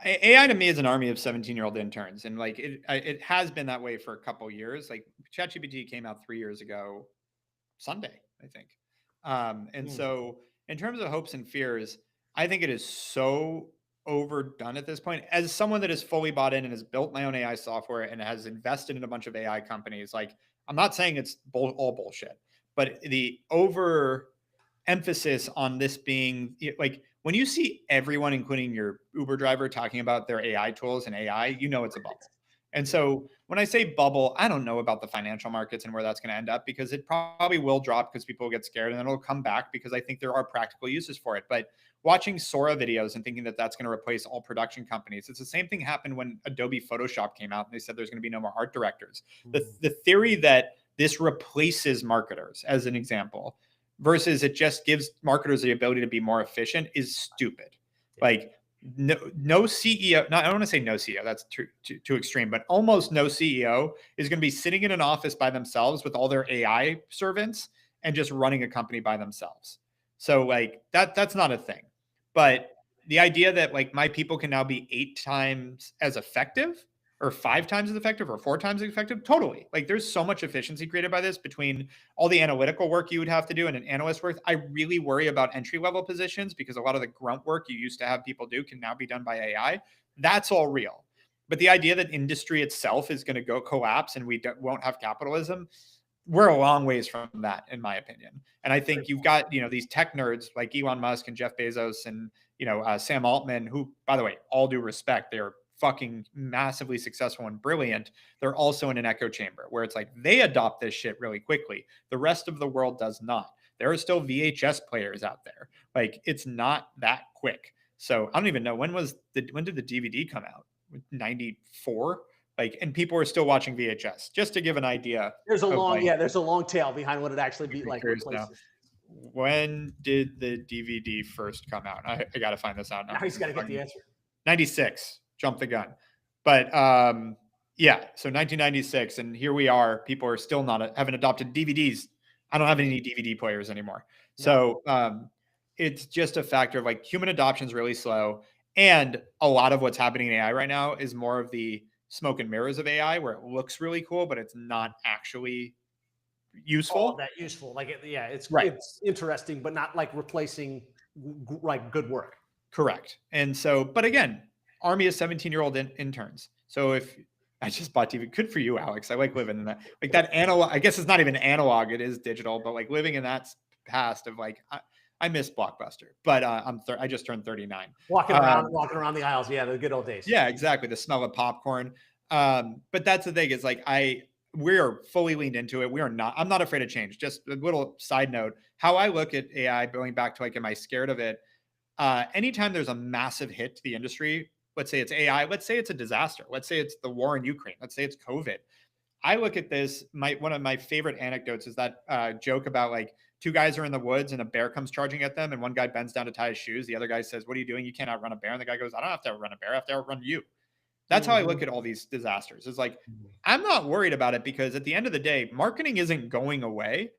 AI to me is an army of 17-year-old interns. And like it has been that way for a couple of years. Like ChatGPT came out 3 years ago, Sunday, I think. And so in terms of hopes and fears, I think it is so overdone at this point. As someone that is fully bought in and has built my own AI software and has invested in a bunch of AI companies, like I'm not saying it's all bullshit, but the over emphasis on this being like when you see everyone, including your Uber driver, talking about their AI tools and AI, you know it's a bubble. And so when I say bubble, I don't know about the financial markets and where that's going to end up, because it probably will drop because people get scared and then it'll come back because I think there are practical uses for it. But watching Sora videos and thinking that that's going to replace all production companies, it's the same thing happened when Adobe Photoshop came out and they said there's going to be no more art directors. The theory that this replaces marketers, as an example, versus it just gives marketers the ability to be more efficient is stupid. Like no CEO, I don't want to say no CEO, that's too extreme, but almost no CEO is going to be sitting in an office by themselves with all their AI servants and just running a company by themselves. So like that's not a thing. But the idea that like my people can now be 8 times as effective or 5 times as effective or 4 times as effective, totally. Like there's so much efficiency created by this between all the analytical work you would have to do and an analyst work. I really worry about entry-level positions because a lot of the grunt work you used to have people do can now be done by AI. That's all real. But the idea that industry itself is going to go collapse and we won't have capitalism, we're a long ways from that, in my opinion. And I think you've got, these tech nerds like Elon Musk and Jeff Bezos and, Sam Altman, who, by the way, all due respect, they're fucking massively successful and brilliant. They're also in an echo chamber where it's like they adopt this shit really quickly. The rest of the world does not. There are still VHS players out there. Like it's not that quick. So I don't even know when did the DVD come out? 94? Like, and people are still watching VHS, just to give an idea. There's a long tail behind what it actually be like. When did the DVD first come out? I got to find this out now. Now he's got to get the answer. 96. Jump the gun. But yeah, so 1996, and here we are. People are still haven't adopted DVDs. I don't have any DVD players anymore. So it's just a factor of like human adoption is really slow. And a lot of what's happening in AI right now is more of the smoke and mirrors of AI, where it looks really cool, but it's not actually All of useful. that useful. Like, yeah, Right. it's interesting, but not like replacing like good work. Correct. And so, but again, army of 17-year-old interns. So if I just bought TV, good for you, Alex. I like living in that, like that analog. I guess it's not even analog; it is digital. But like living in that past of like, I miss Blockbuster. But I just turned 39. Walking around the aisles. Yeah, the good old days. Yeah, exactly. The smell of popcorn. But that's the thing is like we are fully leaned into it. We are not. I'm not afraid of change. Just a little side note: how I look at AI, going back to like, am I scared of it? Anytime there's a massive hit to the industry, let's say it's AI, let's say it's a disaster, let's say it's the war in Ukraine, let's say it's COVID. I look at this. One of my favorite anecdotes is that joke about like two guys are in the woods and a bear comes charging at them, and one guy bends down to tie his shoes. The other guy says, "What are you doing? You can't outrun a bear." And the guy goes, "I don't have to outrun a bear. I have to outrun you." That's how I Mm-hmm. look at all these disasters. It's like I'm not worried about it because at the end of the day, marketing isn't going away.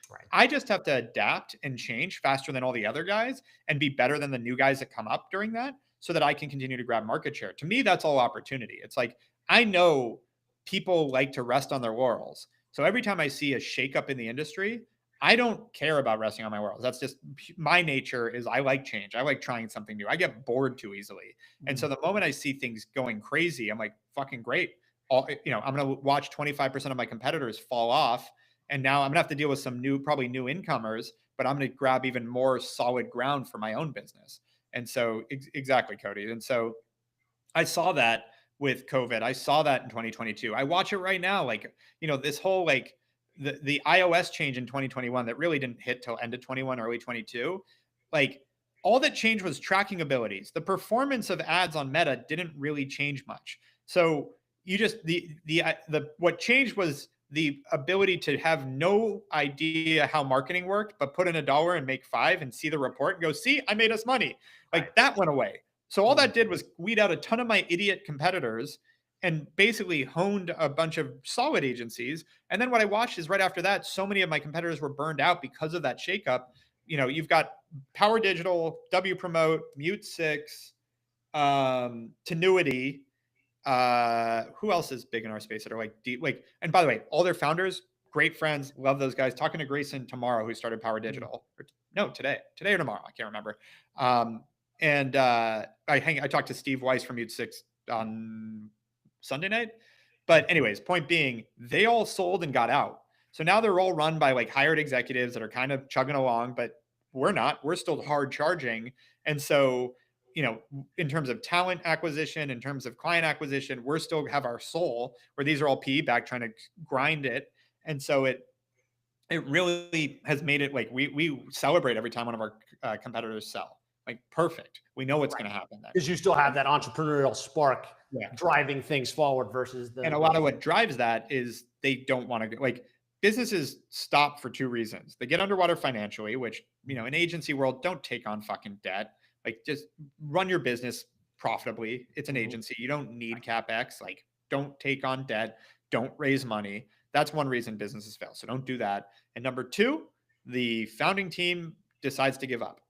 Right. I just have to adapt and change faster than all the other guys and be better than the new guys that come up during that so that I can continue to grab market share. To me, that's all opportunity. It's like I know people like to rest on their laurels. So every time I see a shakeup in the industry, I don't care about resting on my laurels. That's just my nature is I like change. I like trying something new. I get bored too easily. And so the moment I see things going crazy, I'm like, fucking great. I'm going to watch 25% of my competitors fall off and now I'm gonna have to deal with some probably new incomers, but I'm gonna grab even more solid ground for my own business. And so, exactly, Cody. And so, I saw that with COVID. I saw that in 2022. I watch it right now. Like, this whole like the iOS change in 2021 that really didn't hit till end of 21, early 22. Like, all that changed was tracking abilities. The performance of ads on Meta didn't really change much. So you just the what changed was the ability to have no idea how marketing worked, but put in $1 and make 5 and see the report and go, see, I made us money. Right. Like that went away. So all Mhm. that did was weed out a ton of my idiot competitors and basically honed a bunch of solid agencies. And then what I watched is right after that, so many of my competitors were burned out because of that shakeup. You've got Power Digital, W Promote, Mute 6, Tenuity, who else is big in our space that are like deep, like, and by the way, all their founders, great friends, love those guys. Talking to Grayson tomorrow, who started Power Digital, or no, today or tomorrow, I can't remember. And I talked to Steve Weiss from Mute 6 on Sunday night. But anyways, point being, they all sold and got out. So now they're all run by like hired executives that are kind of chugging along, but we're not. We're still hard charging. And so, in terms of talent acquisition, in terms of client acquisition, we're still have our soul where these are all PE back trying to grind it. And so it really has made it like we celebrate every time one of our competitors sell. Like perfect. We know what's going to happen Because next. you still have that entrepreneurial spark Yeah. driving things forward versus And a lot of what drives that is they don't want to get like businesses stop for two reasons. They get underwater financially, which, in agency world, don't take on fucking debt. Like just run your business profitably. It's an agency. You don't need CapEx. Like don't take on debt. Don't raise money. That's one reason businesses fail. So don't do that. And number two, the founding team decides to give up.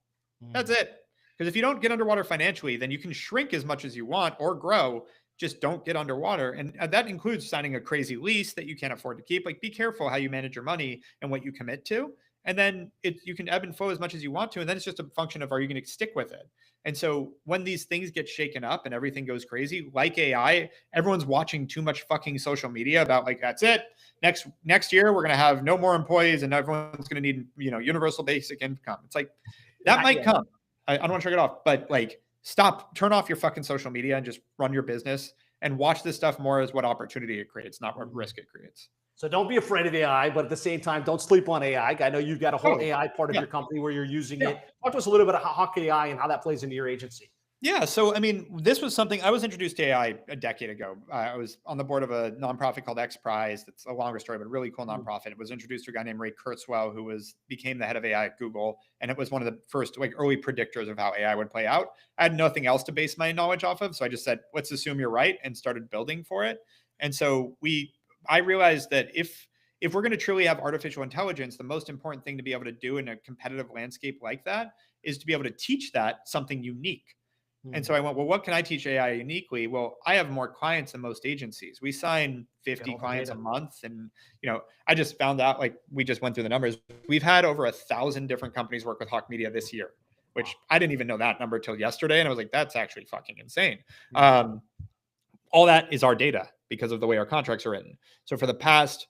That's it. Because if you don't get underwater financially, then you can shrink as much as you want or grow. Just don't get underwater. And that includes signing a crazy lease that you can't afford to keep. Like, be careful how you manage your money and what you commit to. And then you can ebb and flow as much as you want to. And then it's just a function of, are you going to stick with it? And so when these things get shaken up and everything goes crazy, like AI, everyone's watching too much fucking social media about like, that's it. Next year, we're going to have no more employees and everyone's going to need, universal basic income. It's like, that might come. I don't want to turn it off, but like turn off your fucking social media and just run your business and watch this stuff more as what opportunity it creates, not what risk it creates. So don't be afraid of AI, but at the same time, don't sleep on AI. I know you've got a whole AI part of your company where you're using it. Talk to us a little bit about Hawke AI and how that plays into your agency. Yeah. So, I mean, this was something I was introduced to AI a decade ago. I was on the board of a nonprofit called X Prize. That's a longer story, but a really cool nonprofit. It was introduced to a guy named Ray Kurzweil, who became the head of AI at Google. And it was one of the first like early predictors of how AI would play out. I had nothing else to base my knowledge off of. So I just said, let's assume you're right, and started building for it. And so I realized that if we're going to truly have artificial intelligence, the most important thing to be able to do in a competitive landscape like that is to be able to teach that something unique. And so I went, well, what can I teach AI uniquely? Well, I have more clients than most agencies. We sign Get 50 all the clients data. a month. And, I just found out, like, we just went through the numbers. We've had over 1,000 different companies work with Hawke Media this year, Wow. which I didn't even know that number till yesterday. And I was like, that's actually fucking insane. Mhm. All that is our data because of the way our contracts are written. So for the past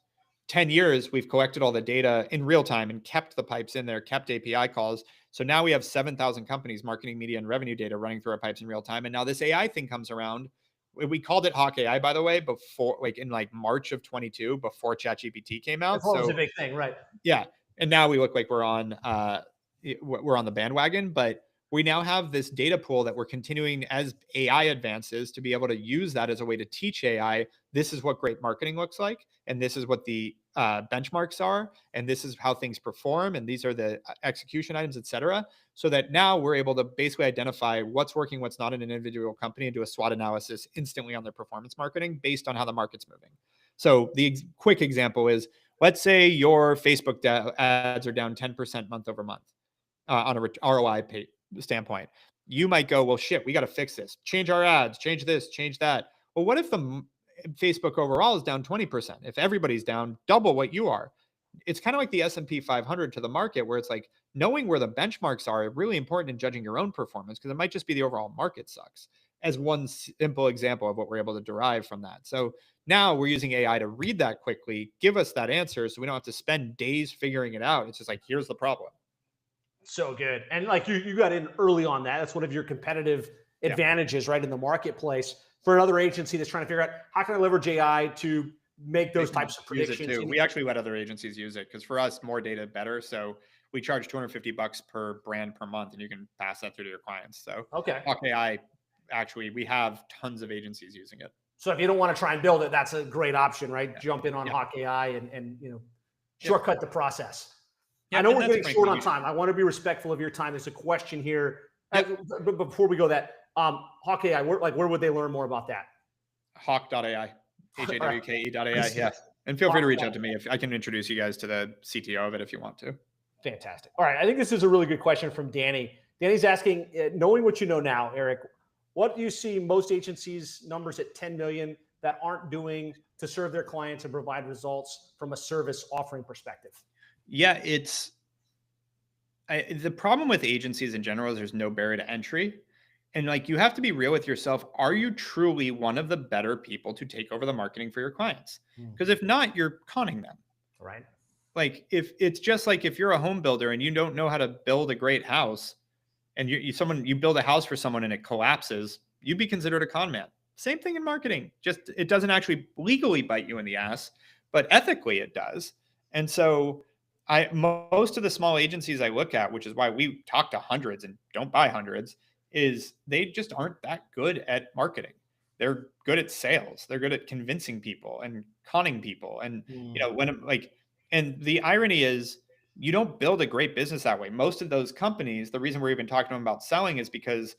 10 years, we've collected all the data in real time and kept the pipes in there, kept API calls. So now we have 7,000 companies, marketing, media, and revenue data running through our pipes in real time. And now this AI thing comes around. We called it Hawk AI, by the way, before, like, in like March of 22, before ChatGPT came out. Before it was a So big thing, right? yeah, and now we look like we're on the bandwagon, but we now have this data pool that we're continuing as AI advances to be able to use that as a way to teach AI. This is what great marketing looks like, and this is what the benchmarks are, and this is how things perform, and these are the execution items, et cetera. So that now we're able to basically identify what's working, what's not in an individual company, and do a SWOT analysis instantly on their performance marketing based on how the market's moving. So the quick example is, let's say your Facebook ads are down 10% month over month on a ROI standpoint. You might go, well, shit, we got to fix this. Change our ads, change this, change that. Well, what if the Facebook overall is down 20%? If everybody's down double what you are, it's kind of like the S&P 500 to the market, where it's like knowing where the benchmarks are really important in judging your own performance, because it might just be the overall market sucks, as one simple example of what we're able to derive from that. So now we're using AI to read that quickly, give us that answer, so we don't have to spend days figuring it out. It's just like, here's the problem. So good. And like you got in early on that. That's one of your competitive Yeah. advantages, right, in the marketplace. For another agency that's trying to figure out how can I leverage AI to make those types of Use it predictions. too. We actually let other agencies use it because for us, more data better. So we charge $250 per brand per month, and you can pass that through to your clients. So Okay. Hawk AI, actually, we have tons of agencies using it. So if you don't want to try and build it, that's a great option, right? Yeah. Jump in on Yeah. Hawk AI and Yep. shortcut the process. I Yep. know And we're that's getting short frankly on time. I want to be respectful of your time. There's a question here. Yep. But before we go that, Hawk AI, where would they learn more about that? Hawk.ai, All right. HAWKE.ai. Yeah. And feel free to reach out to me if I can introduce you guys to the CTO of it if you want to. Fantastic. All right. I think this is a really good question from Danny. Danny's asking, knowing what you know now, Erik, what do you see most agencies' numbers at 10 million that aren't doing to serve their clients and provide results from a service offering perspective? Yeah, the problem with agencies in general is there's no barrier to entry. And like, you have to be real with yourself. Are you truly one of the better people to take over the marketing for your clients? Because if not, you're conning them. Right. Like, if it's just like if you're a home builder and you don't know how to build a great house, and you build a house for someone and it collapses, you'd be considered a con man. Same thing in marketing. Just, it doesn't actually legally bite you in the ass, but ethically it does. And so most of the small agencies I look at, which is why we talk to hundreds and don't buy hundreds, is they just aren't that good at marketing. They're good at sales. They're good at convincing people and conning people. And and the irony is, you don't build a great business that way. Most of those companies, the reason we're even talking to them about selling is because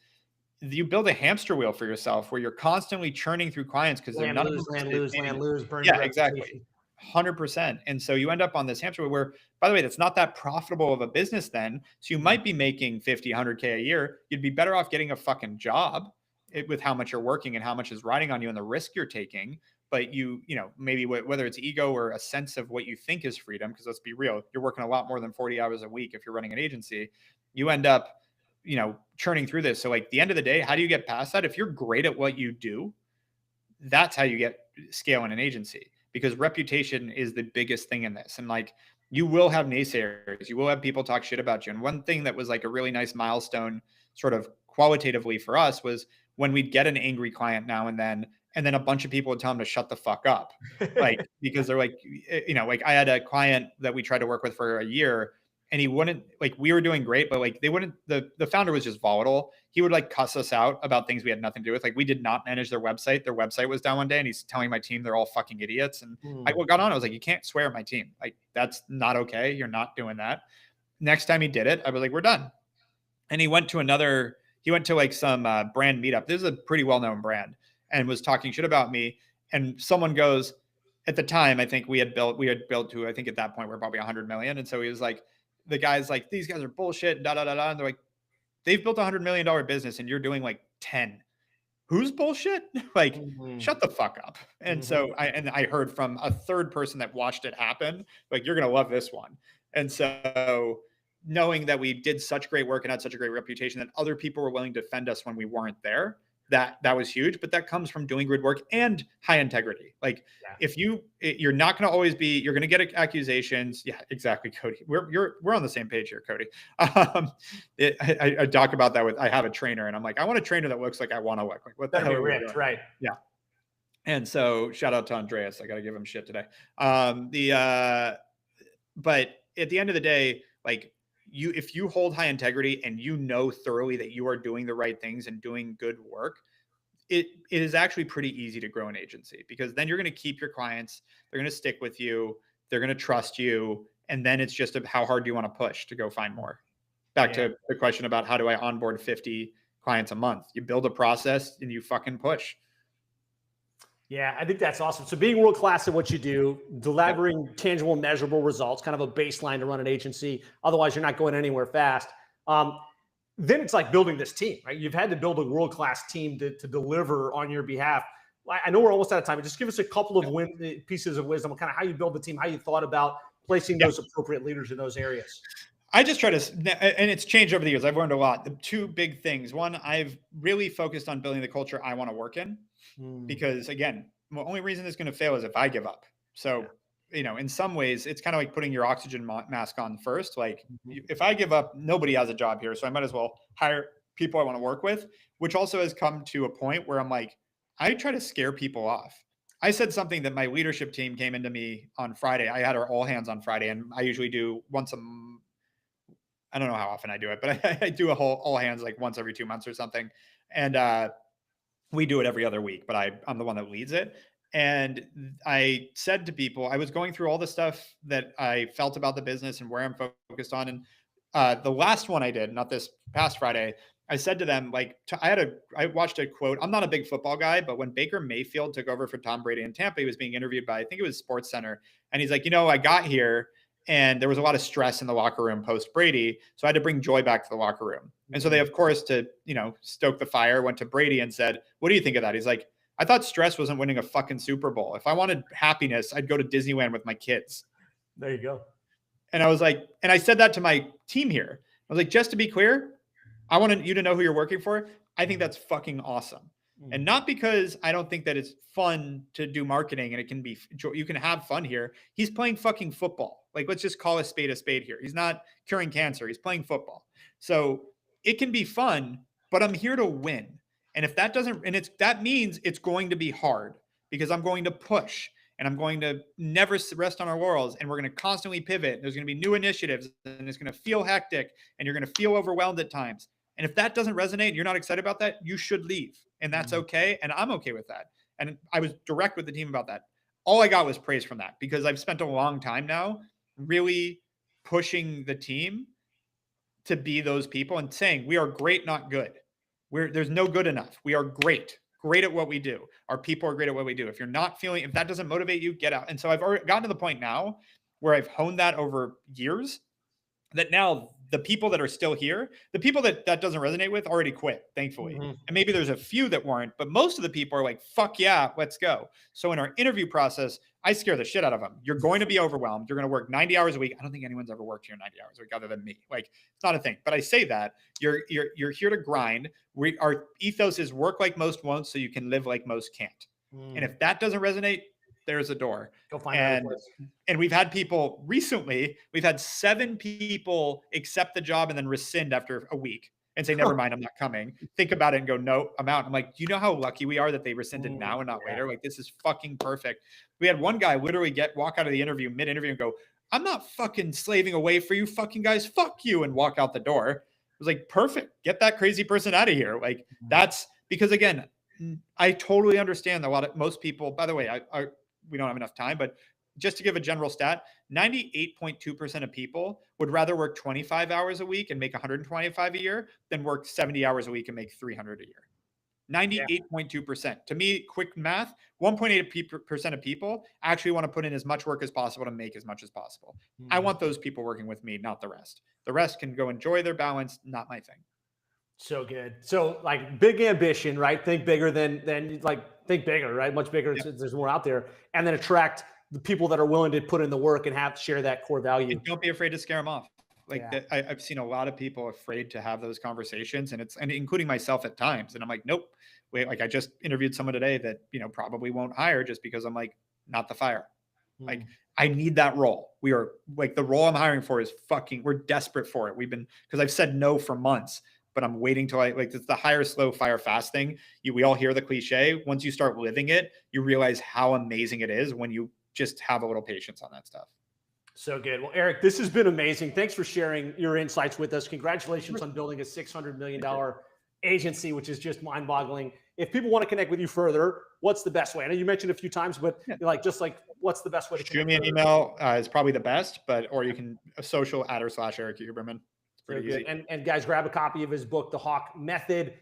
you build a hamster wheel for yourself where you're constantly churning through clients because they're Land, none of lose, them land, are lose, sustaining. land, lose, burn your Yeah, exactly. reputation. 100%. And so you end up on this hamster wheel where, by the way, that's not that profitable of a business then. So you might be making 50, 100K a year. You'd be better off getting a fucking job with how much you're working and how much is riding on you and the risk you're taking. But maybe whether it's ego or a sense of what you think is freedom, because let's be real, you're working a lot more than 40 hours a week if you're running an agency. You end up, churning through this. So like, the end of the day, how do you get past that? If you're great at what you do, that's how you get scale in an agency, because reputation is the biggest thing in this. And like, you will have naysayers, you will have people talk shit about you. And one thing that was like a really nice milestone sort of qualitatively for us was when we'd get an angry client now and then a bunch of people would tell them to shut the fuck up. Like, because they're like, like, I had a client that we tried to work with for a year, and he wouldn't, like, we were doing great, but like, they wouldn't, the founder was just volatile. He would like cuss us out about things we had nothing to do with. Like, we did not manage their website. Their website was down one day, and he's telling my team they're all fucking idiots. And I got on, I was like, you can't swear at my team. Like, that's not okay. You're not doing that. Next time he did it, I was like, we're done. And he went to like some brand meetup. This is a pretty well-known brand, and was talking shit about me. And someone goes, at the time, I think we had built to, I think at that point we're probably 100 million. And so he was like, the guy's like, these guys are bullshit, da da da da. And they're like, they've built $100 million business and you're doing like 10. Who's bullshit? Like, Mhm. shut the fuck up. And Mhm. so I heard from a third person that watched it happen, like, you're gonna love this one. And so knowing that we did such great work and had such a great reputation that other people were willing to defend us when we weren't there, that was huge. But that comes from doing good work and high integrity. Like, Yeah. if you're not going to always be, you're going to get accusations. Yeah, exactly, Cody. We're on the same page here, Cody. I talk about that with, I have a trainer and I'm like, I want a trainer that looks like I want to look. Like, what the That'd hell be are we ripped, doing? right? Yeah. And so shout out to Andreas. I got to give him shit today. But at the end of the day, like, if you hold high integrity and you know thoroughly that you are doing the right things and doing good work, it is actually pretty easy to grow an agency, because then you're going to keep your clients, they're going to stick with you, they're going to trust you, and then it's just how hard do you want to push to go find more. Back Yeah. to the question about how do I onboard 50 clients a month? You build a process and you fucking push. Yeah, I think that's awesome. So being world class at what you do, Yep. delivering tangible, measurable results, kind of a baseline to run an agency. Otherwise, you're not going anywhere fast. Um, then it's like building this team, right? You've had to build a world class team to deliver on your behalf. I know we're almost out of time, but just give us a couple of pieces of wisdom on kind of how you build the team, how you thought about placing Yeah. those appropriate leaders in those areas. I just try to, and it's changed over the years. I've learned a lot. The two big things: one, I've really focused on building the culture I want to work in, Mm, because again, the only reason it's going to fail is if I give up. yeah. So, in some ways, it's kind of like putting your oxygen mask on first. Like, Mhm. if I give up, nobody has a job here. So I might as well hire people I want to work with, which also has come to a point where I'm like, I try to scare people off. I said something that my leadership team came into me on Friday. I had our all hands on Friday, and I usually do I don't know how often I do it, but I do a whole all hands like once every 2 months or something. And we do it every other week, but I'm the one that leads it. And I said to people, I was going through all the stuff that I felt about the business and where I'm focused on. And the last one I did, not this past Friday, I said to them, like, I watched a quote. I'm not a big football guy, but when Baker Mayfield took over for Tom Brady in Tampa, he was being interviewed by, I think it was Sports Center. And he's like, I got here and there was a lot of stress in the locker room post Brady. So I had to bring joy back to the locker room. And so they, Mm, of course, to, stoke the fire, went to Brady and said, what do you think of that? He's like, I thought stress wasn't winning a fucking Super Bowl. If I wanted happiness, I'd go to Disneyland with my kids. there you go. And I was like, and I said that to my team here. I was like, just to be clear, I want you to know who you're working for. I think Mm, that's fucking awesome. And mm, not because I don't think that it's fun to do marketing and it can be, you can have fun here. He's playing fucking football. Like, let's just call a spade here. He's not curing cancer. He's playing football. So it can be fun, but I'm here to win. And if that doesn't, and that means it's going to be hard, because I'm going to push and I'm going to never rest on our laurels, and we're going to constantly pivot. There's going to be new initiatives and it's going to feel hectic and you're going to feel overwhelmed at times. And if that doesn't resonate and you're not excited about that, you should leave. And that's mm. okay. And I'm okay with that. And I was direct with the team about that. All I got was praise from that, because I've spent a long time now really pushing the team to be those people and saying, we are great, not good. There's no good enough. We are great at what we do. Our people are great at what we do. If you're not feeling, if that doesn't motivate you, get out. And so I've already gotten to the point now where I've honed that over years, that now the people that are still here, the people that doesn't resonate with already quit, thankfully. Mhm. And maybe there's a few that weren't, but most of the people are like, fuck yeah, let's go. So in our interview process, I scare the shit out of them. You're going to be overwhelmed. You're going to work 90 hours a week. I don't think anyone's ever worked here 90 hours a week other than me. Like, it's not a thing. But I say that you're here to grind. Our ethos is work like most won't, so you can live like most can't. And Mm. if that doesn't resonate, there's a door. Go find another And place. we've had people recently, we've had 7 people accept the job and then rescind after a week and say, never mind, I'm not coming. Think about it and go, no, I'm out. I'm like, do you know how lucky we are that they rescinded now and not Yeah. later? Like, this is fucking perfect. We had one guy literally walk out of the interview, mid-interview, and go, I'm not fucking slaving away for you fucking guys. Fuck you, and walk out the door. It was like, perfect. Get that crazy person out of here. Like, Mm. that's because, again, I totally understand that most people, by the way, we don't have enough time, but just to give a general stat, 98.2% of people would rather work 25 hours a week and make 125 a year than work 70 hours a week and make 300 a year. Yeah. 98.2%. To me, quick math, 1.8% of people actually want to put in as much work as possible to make as much as possible. I Mhm. want those people working with me, not the rest. The rest can go enjoy their balance, not my thing. So good. So like big ambition, right? Think bigger than like think bigger, right? Much bigger. Yeah. There's more out there, and then attract the people that are willing to put in the work and have share that core value. And don't be afraid to scare them off. Like Yeah. that, I've seen a lot of people afraid to have those conversations, and including myself at times. And I'm like, nope. Wait, like I just interviewed someone today that probably won't hire just because I'm like not the fire. Like Mm. I need that role. We are like the role I'm hiring for is fucking. We're desperate for it. We've been because I've said no for months, but I'm waiting till like it's the hire slow, fire fast thing. We all hear the cliche. Once you start living it, you realize how amazing it is when you just have a little patience on that stuff. So good. Well, Erik, this has been amazing. Thanks for sharing your insights with us. Congratulations on building a $600 million agency, which is just mind boggling. If people want to connect with you further, what's the best way? I know you mentioned a few times, but Yeah. what's the best way to connect? Shoot me an email is probably the best, or you can social @ Erik Huberman. It's pretty easy. And guys, grab a copy of his book, The Hawke Method.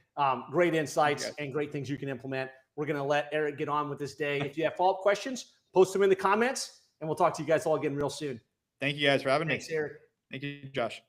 Great insights and great things you can implement. We're going to let Erik get on with this day. If you have follow-up questions, post them in the comments, and we'll talk to you guys all again real soon. Thank you guys for having me. Thanks, Erik. Thank you, Josh.